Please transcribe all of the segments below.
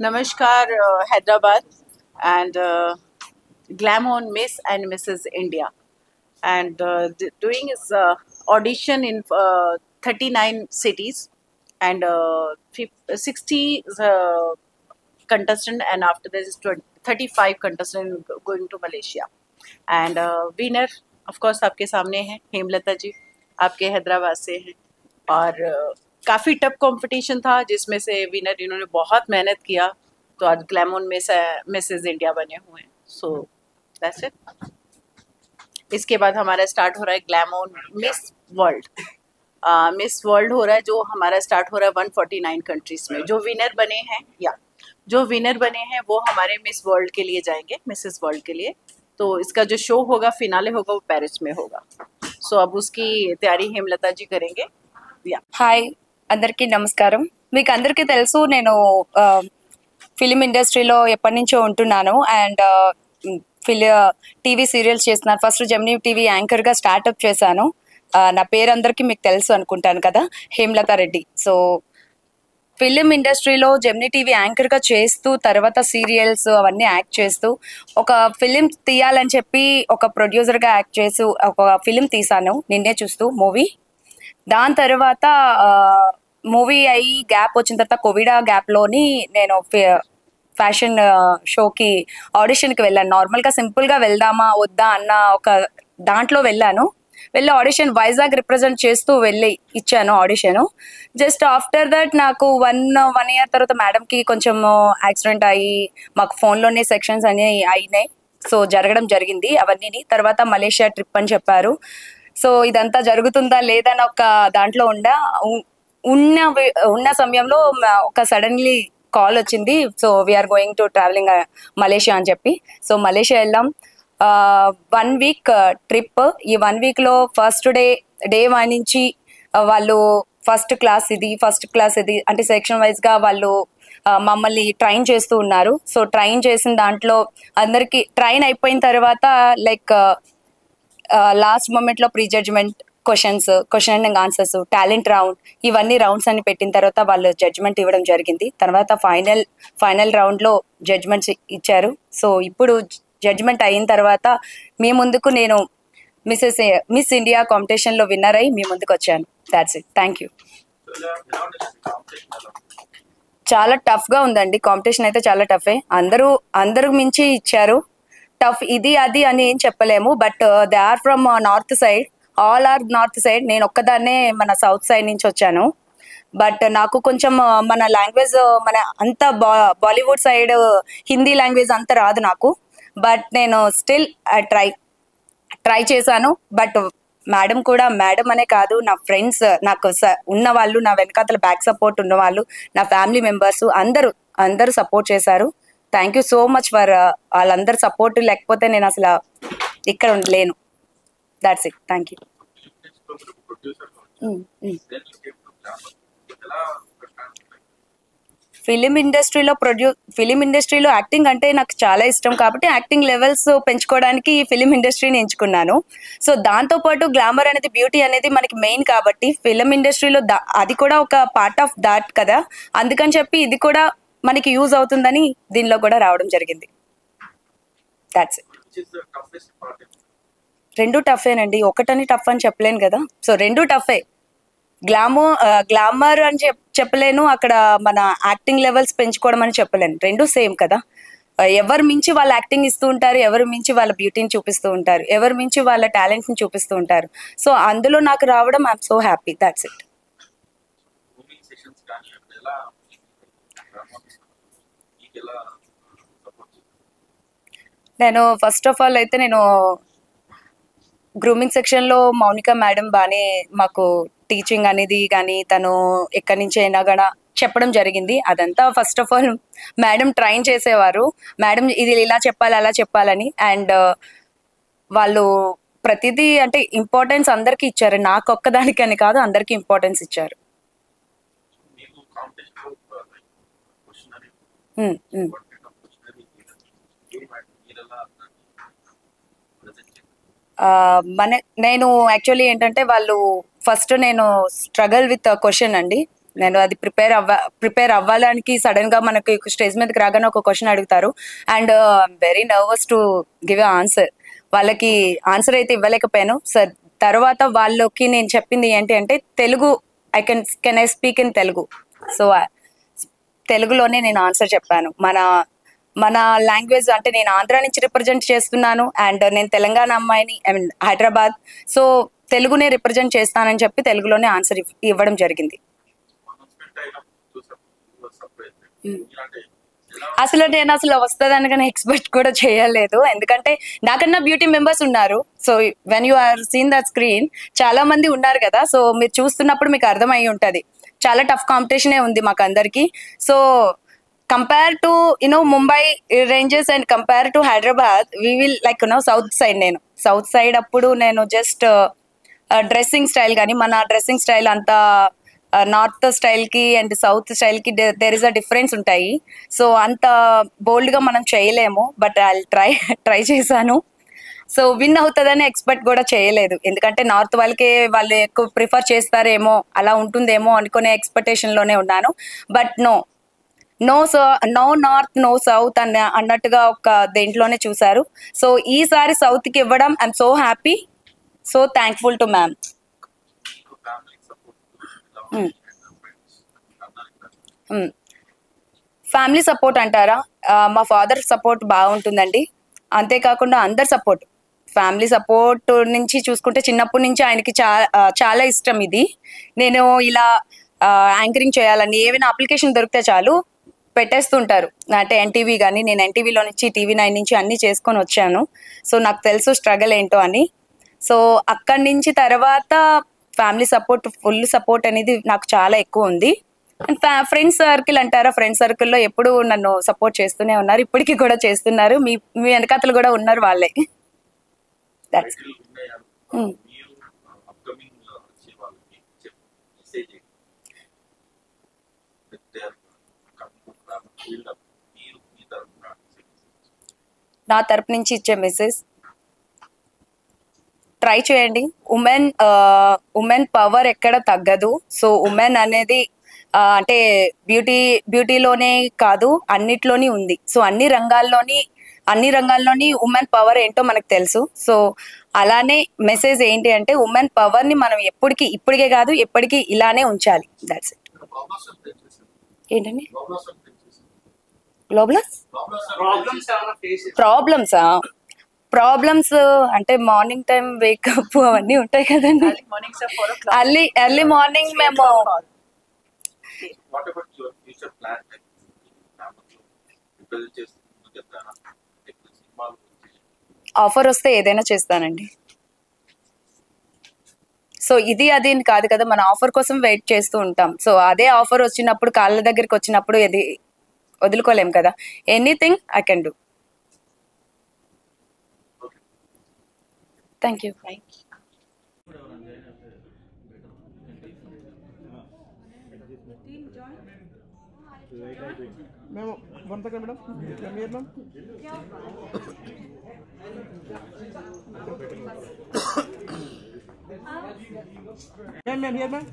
Namaskar, Hyderabad, and Glam on Miss and Mrs. India. And doing his audition in 39 cities and 60 contestant, and after this is 35 contestant going to Malaysia. And winner, of course, आपके सामने है हेमलता जी, आपके हैदराबाद से हैं। और काफ़ी tough competition था जिसमें से विनर इन्होंने बहुत मेहनत किया, तो आज ग्लैमोन में से मिसेज इंडिया बने हुए हैं। So that's it. इसके बाद हमारा स्टार्ट हो रहा है ग्लैमोन मिस वर्ल्ड। मिस वर्ल्ड हो रहा है, जो हमारा स्टार्ट हो रहा है 149 कंट्रीज में। जो विनर बने हैं वो हमारे मिस वर्ल्ड के लिए जाएंगे, मिसेस वर्ल्ड के लिए। तो इसका जो शो होगा, फिनाले होगा, वो पेरिस में होगा। सो अब उसकी तैयारी हेमलता जी करेंगे। హాయ్, అందరికీ నమస్కారం. మీకు అందరికీ తెలుసు, నేను ఫిలిం ఇండస్ట్రీలో ఎప్పటి నుంచో ఉంటున్నాను అండ్ టీవీ సీరియల్స్ చేస్తున్నాను. ఫస్ట్ జెమినీ టీవీ యాంకర్గా స్టార్ట్అప్ చేశాను. నా పేరు అందరికీ మీకు తెలుసు అనుకుంటాను కదా, హేమలతా రెడ్డి. సో ఫిలిం ఇండస్ట్రీలో జెమినీ టీవీ యాంకర్గా చేస్తూ తర్వాత సీరియల్స్ అవన్నీ యాక్ట్ చేస్తూ ఒక ఫిలిం తీయాలని చెప్పి ఒక ప్రొడ్యూసర్గా యాక్ట్ చేస్తూ ఒక ఫిలిం తీశాను, నిన్నే చూస్తూ మూవీ. దాని తర్వాత మూవీ అయ్యి గ్యాప్ వచ్చిన తర్వాత కోవిడ్ గ్యాప్లోని నేను ఫ్యాషన్ షోకి ఆడిషన్కి వెళ్ళాను. నార్మల్గా సింపుల్గా వెళ్దామా వద్దా అన్న ఒక దాంట్లో వెళ్ళి ఆడిషన్ వైజాగ్ రిప్రజెంట్ చేస్తూ ఇచ్చాను ఆడిషను. జస్ట్ ఆఫ్టర్ దట్ నాకు వన్ ఇయర్ తర్వాత మేడంకి కొంచెం యాక్సిడెంట్ అయ్యి మాకు ఫోన్లోనే సెక్షన్స్ అన్నీ అయినాయి. సో జరిగింది అవన్నీ. తర్వాత మలేషియా ట్రిప్ అని చెప్పారు. సో ఇదంతా జరుగుతుందా లేదా అని ఒక దాంట్లో ఉన్న సమయంలో ఒక సడన్లీ కాల్ వచ్చింది. So we're going to travelling Malaysia అని చెప్పి. సో మలేషియా వెళ్ళాం. 1 వీక్ ట్రిప్. ఈ 1 వీక్లో ఫస్ట్ డే 1 నుంచి వాళ్ళు ఫస్ట్ క్లాస్ ఇది అంటే సెక్షన్ వైజ్గా వాళ్ళు మమ్మల్ని ట్రైన్ చేస్తూ ఉన్నారు. సో ట్రైన్ చేసిన దాంట్లో అందరికీ ట్రైన్ అయిపోయిన తర్వాత లైక్ లాస్ట్ మూమెంట్లో pre judgement question and answers, talent round, ఇవన్నీ రౌండ్స్ అన్ని పెట్టిన తర్వాత వాళ్ళు జడ్జ్మెంట్ ఇవ్వడం జరిగింది. తర్వాత ఫైనల్ రౌండ్లో జడ్జ్మెంట్స్ ఇచ్చారు. సో ఇప్పుడు జడ్జ్మెంట్ అయిన తర్వాత మీ ముందుకు నేను మిస్ ఇండియా కాంపిటీషన్లో విన్నర్ అయ్యి మీ ముందుకు వచ్చాను. That's it. Thank you. చాలా టఫ్గా ఉందండి కాంపిటీషన్ అయితే, చాలా టఫే. అందరూ మించి ఇచ్చారు. టఫ్ ఇది అది అని ఏం చెప్పలేము. But they are from north side, all are north side. నేను ఒక్కదాన్నే మన సౌత్ సైడ్ నుంచి వచ్చాను. బట్ నాకు కొంచెం మన లాంగ్వేజ్ అంత బాలీవుడ్ సైడ్ హిందీ లాంగ్వేజ్ అంత రాదు నాకు. బట్ నేను స్టిల్ ట్రై చేశాను. బట్ మేడం అనే కాదు, నా ఫ్రెండ్స్, నాకు ఉన్న వాళ్ళు, నా వెనకాతల బ్యాక్ సపోర్ట్ ఉన్న వాళ్ళు, నా ఫ్యామిలీ మెంబర్స్ అందరూ సపోర్ట్ చేశారు. Thank you so much for వాళ్ళందరు సపోర్ట్. లేకపోతే నేను అసలు ఇక్కడ లేను. That's it. Thank you. Film ఇండస్ట్రీలో యాక్టింగ్ అంటే నాకు చాలా ఇష్టం కాబట్టి యాక్టింగ్ లెవెల్స్ పెంచుకోవడానికి ఈ ఫిలిం ఇండస్ట్రీని ఎంచుకున్నాను. సో దాంతోపాటు గ్లామర్ అనేది, బ్యూటీ అనేది మనకి మెయిన్ కాబట్టి ఫిలిం ఇండస్ట్రీలో అది కూడా ఒక పార్ట్ ఆఫ్ దాట్ కదా. అందుకని చెప్పి ఇది కూడా మనకి యూజ్ అవుతుందని దీనిలో కూడా రావడం జరిగింది. That's it. రెండు టఫేనండి, ఒకటని టఫ్ అని చెప్పలేను కదా. సో రెండు టఫే. గ్లామర్ అని చెప్పలేను, అక్కడ మన యాక్టింగ్ లెవెల్స్ పెంచుకోవడం అని చెప్పలేను. రెండు సేమ్ కదా. ఎవరు మించి వాళ్ళ యాక్టింగ్ ఇస్తూ ఉంటారు, ఎవరు మించి వాళ్ళ బ్యూటీని చూపిస్తూ ఉంటారు, ఎవరు మించి వాళ్ళ టాలెంట్ని చూపిస్తూ ఉంటారు. సో అందులో నాకు రావడం I'm so happy. That's it. నేను ఫస్ట్ ఆఫ్ ఆల్ అయితే నేను గ్రూమింగ్ సెక్షన్లో మౌనిక మేడం బాగానే మాకు టీచింగ్ అనేది కానీ తను ఎక్కడి నుంచి అయినా కూడా చెప్పడం జరిగింది. అదంతా first of all madam train చేసేవారు. మేడం ఇది ఇలా చెప్పాలి అలా చెప్పాలని. అండ్ వాళ్ళు ప్రతిదీ అంటే ఇంపార్టెన్స్ అందరికీ ఇచ్చారు. నాకు ఒక్కదానికని కాదు, అందరికీ ఇంపార్టెన్స్ ఇచ్చారు. నేను యాక్చువల్లీ ఏంటంటే వాళ్ళు ఫస్ట్ నేను స్ట్రగల్ విత్ క్వశ్చన్ అండి. నేను అది ప్రిపేర్ అవ్వడానికి సడన్ గా మనకి స్టేజ్ మీదకి రాగానే ఒక క్వశ్చన్ అడుగుతారు and very nervous to give answer. వాళ్ళకి ఆన్సర్ అయితే ఇవ్వలేకపోయాను సార్. తర్వాత వాళ్ళకి నేను చెప్పింది ఏంటి అంటే Telugu, can I speak in Telugu. So తెలుగులోనే నేను ఆన్సర్ చెప్పాను. మన లాంగ్వేజ్ అంటే నేను ఆంధ్ర నుంచి రిప్రజెంట్ చేస్తున్నాను అండ్ నేను తెలంగాణ అమ్మాయిని, ఐ మీన్ హైదరాబాద్. సో తెలుగునే రిప్రజెంట్ చేస్తానని చెప్పి తెలుగులోనే ఆన్సర్ ఇవ్వడం జరిగింది. అసలు నేను వస్తుందని కానీ ఎక్స్పెక్ట్ కూడా చేయలేదు, ఎందుకంటే నాకన్నా బ్యూటీ మెంబర్స్ ఉన్నారు. So when you are seen that screen చాలా మంది ఉన్నారు కదా, సో మీరు చూస్తున్నప్పుడు మీకు అర్థమై ఉంటది చాలా టఫ్ కాంపిటీషనే ఉంది మాకు అందరికి. So compare to Mumbai ranges and compare to Hyderabad, we will like south side. నేను సౌత్ సైడ్ అప్పుడు నేను జస్ట్ డ్రెస్సింగ్ స్టైల్ కానీ మన డ్రెస్సింగ్ స్టైల్ అంతా నార్త్ స్టైల్ కి అండ్ సౌత్ స్టైల్ కి దేర్ ఇస్ అ డిఫరెన్స్ ఉంటాయి. సో అంత బోల్డ్ గా మనం చేయలేము, బట్ ఐ ట్రై చేశాను. సో విన్ అవుతుందని ఎక్స్పెక్ట్ కూడా చేయలేదు, ఎందుకంటే నార్త్ వాళ్ళు ఎక్కువ ప్రిఫర్ చేస్తారేమో, అలా ఉంటుందేమో అనుకునే ఎక్స్పెక్టేషన్ లోనే ఉన్నాను. But no north no south అన్నట్టుగా ఒక దేంట్లోనే చూసారు. సో ఈసారి సౌత్ కి ఇవ్వడం I'm so happy, so thankful to ma'am. Family support అంటారా, మా ఫాదర్ సపోర్ట్ బాగుంటుందండి. అంతేకాకుండా అందరి సపోర్ట్, ఫ్యామిలీ సపోర్ట్ నుంచి చూసుకుంటే చిన్నప్పటి నుంచి ఆయనకి చాలా ఇష్టం ఇది. నేను ఇలా యాంకరింగ్ చేయాలని ఏమైనా అప్లికేషన్ దొరికితే చాలు పెట్టేస్తుంటారు. అంటే ఎన్టీవీ కానీ, నేను ఎన్టీవీలో నుంచి TV9 నుంచి అన్ని చేసుకొని వచ్చాను. సో నాకు తెలుసు స్ట్రగల్ ఏంటో అని. సో అక్కడి నుంచి తర్వాత ఫ్యామిలీ సపోర్ట్, ఫుల్ సపోర్ట్ అనేది నాకు చాలా ఎక్కువ ఉంది. అండ్ ఫ్రెండ్స్ సర్కిల్ అంటారా, ఫ్రెండ్స్ సర్కిల్లో ఎప్పుడు నన్ను సపోర్ట్ చేస్తూనే ఉన్నారు, ఇప్పటికీ కూడా చేస్తున్నారు. మీ వెనకాతలు కూడా ఉన్నారు వాళ్ళే. నా తరపు నుంచి ఇచ్చే మెసేజ్, ట్రై చేయండి. ఉమెన్ పవర్ ఎక్కడ తగ్గదు. సో ఉమెన్ అనేది అంటే బ్యూటీలోనే కాదు, అన్నిట్లోని ఉంది. సో అన్ని రంగాల్లోని ఉమెన్ పవర్ ఏంటో మనకు తెలుసు. సో అలానే మెసేజ్ ఏంటి అంటే ఉమెన్ పవర్ ని మనం ఇప్పటికే కాదు ఎప్పటికీ ఇలానే ఉంచాలి. That's it. ఏంటండి ప్రాబ్లమ్స్ అంటే మార్నింగ్ టైం వేకప్ అవన్నీ ఉంటాయి కదండి. ఎర్లీ మార్నింగ్ మేము ఆఫర్ వస్తే ఏదైనా చేస్తానండి. సో ఇది అది కాదు కదా, మన ఆఫర్ కోసం వెయిట్ చేస్తూ ఉంటాం. సో అదే ఆఫర్ వచ్చినప్పుడు, కాళ్ళ దగ్గరికి వచ్చినప్పుడు ఇది వదులుకోలేం కదా. Anything I can do. Thank you. మేము 1 second madam, here ma'am. Ma'am here ma'am.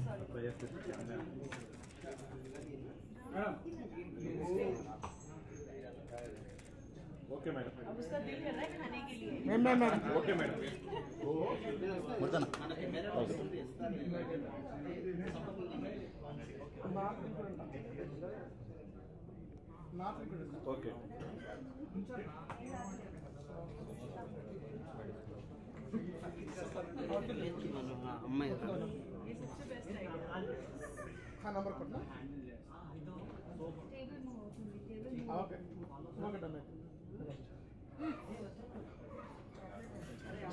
Okay madam, अब उसका दिल कर रहा है खाने के लिए. Ma'am okay madam. बोलता ना ओके. अम्मा हाँ नंबर कोडना ओके ओके डन.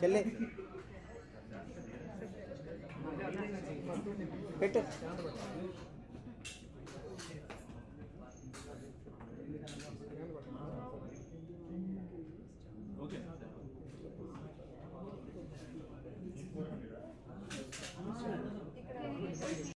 चले పెట్టు.